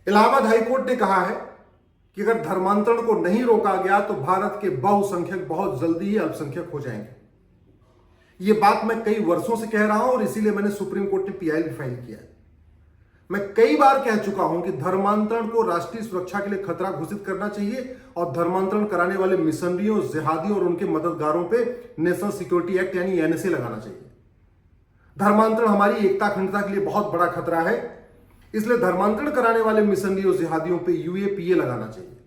Allahabad high court ने कहा है कि अगर धर्मांतरण को नहीं रोका गया तो भारत के बहुसंख्यक बहुत जल्दी ही अल्पसंख्यक हो जाएंगे। यह बात मैं कई वर्षों से कह रहा हूं और इसीलिए मैंने सुप्रीम कोर्ट में पीआईएल भी फाइल किया है। मैं कई बार कह चुका हूं कि धर्मांतरण को राष्ट्रीय सुरक्षा के लिए खतरा घोषित करना चाहिए और धर्मांतरण कराने वाले मिशनरियों, जिहादियों और उनके मददगारों पे नेशनल सिक्योरिटी एक्ट यानी एनएसए लगाना चाहिए। धर्मांतरण हमारी एकता अखंडता के लिए बहुत बड़ा खतरा है, इसलिए धर्मांतरण कराने वाले मिशनरियों, जिहादियों पे यूएपीए लगाना चाहिए।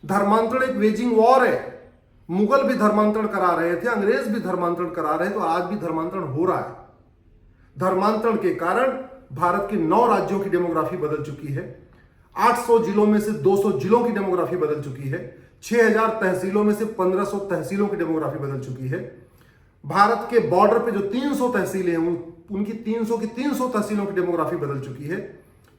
धर्मांतरण एक वेजिंग वॉर है। मुगल भी धर्मांतरण करा रहे थे, अंग्रेज भी धर्मांतरण करा रहे थे, तो आज भी धर्मांतरण हो रहा है। धर्मांतरण के कारण भारत के 9 राज्यों की डेमोग्राफी बदल चुकी है। 800 जिलों में से 200 जिलों की डेमोग्राफी बदल चुकी है। 6000 तहसीलों में से 1500 तहसीलों की डेमोग्राफी बदल चुकी है। भारत के बॉर्डर पे जो 300 तहसीलें हैं, उनकी 300 की 300 तहसीलों की डेमोग्राफी बदल चुकी है।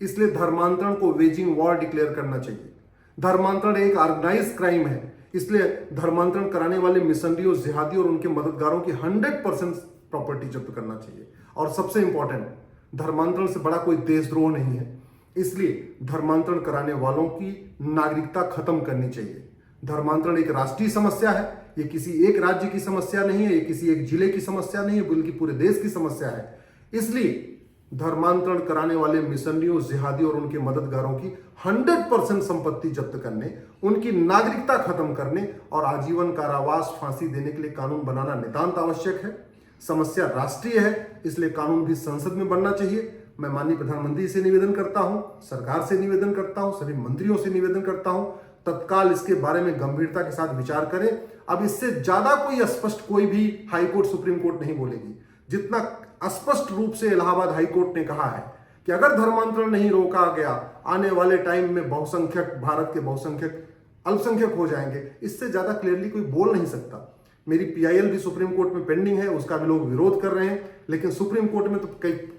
इसलिए धर्मांतरण को वेजिंग वॉर डिक्लेयर करना चाहिए। धर्मांतरण एक ऑर्गेनाइज क्राइम है, इसलिए धर्मांतरण कराने वाले मिशनरियों, जिहादियों और उनके मददगारों की 100% प्रॉपर्टी जब्त करना चाहिए। और सबसे इंपॉर्टेंट, धर्मांतरण से बड़ा कोई देशद्रोह नहीं है, इसलिए धर्मांतरण कराने वालों की नागरिकता खत्म करनी चाहिए। धर्मांतरण एक राष्ट्रीय समस्या है, ये किसी एक राज्य की समस्या नहीं है, ये किसी एक जिले की समस्या नहीं है, बल्कि पूरे देश की समस्या है। इसलिए धर्मांतरण कराने वाले मिशनरियों, जिहादियों और उनके मददगारों की 100% संपत्ति जब्त करने, उनकी नागरिकता खत्म करने और आजीवन कारावास, फांसी देने के लिए कानून बनाना नितांत आवश्यक है। समस्या राष्ट्रीय है, इसलिए कानून भी संसद में बनना चाहिए। मैं माननीय प्रधानमंत्री से निवेदन करता हूं, सरकार से निवेदन करता हूं, सभी मंत्रियों से निवेदन करता हूं, तत्काल इसके बारे में गंभीरता के साथ विचार करें। अब इससे ज्यादा कोई स्पष्ट कोई भी हाईकोर्ट, सुप्रीम कोर्ट नहीं बोलेगी। जितना स्पष्ट रूप से इलाहाबाद हाईकोर्ट ने कहा है कि अगर धर्मांतरण नहीं रोका गया, आने वाले टाइम में बहुसंख्यक, भारत के बहुसंख्यक अल्पसंख्यक हो जाएंगे, इससे ज्यादा क्लियरली कोई बोल नहीं सकता। मेरी पीआईएल भी सुप्रीम कोर्ट में पेंडिंग है, उसका भी लोग विरोध कर रहे हैं, लेकिन सुप्रीम कोर्ट में तो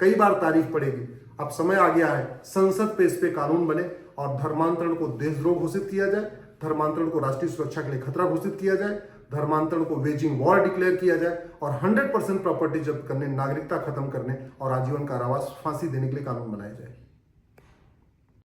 कई बार तारीफ पड़ेगी। अब समय आ गया है, संसद पे इस पे कानून बने और धर्मांतरण को देशद्रोह घोषित किया जाए, धर्मांतरण को राष्ट्रीय सुरक्षा के लिए खतरा घोषित किया जाए, धर्मांतरण को वेजिंग वॉर डिक्लेयर किया जाए और 100% प्रॉपर्टी जब्त करने, नागरिकता खत्म करने और आजीवन कारावास, फांसी देने के लिए कानून बनाया जाए।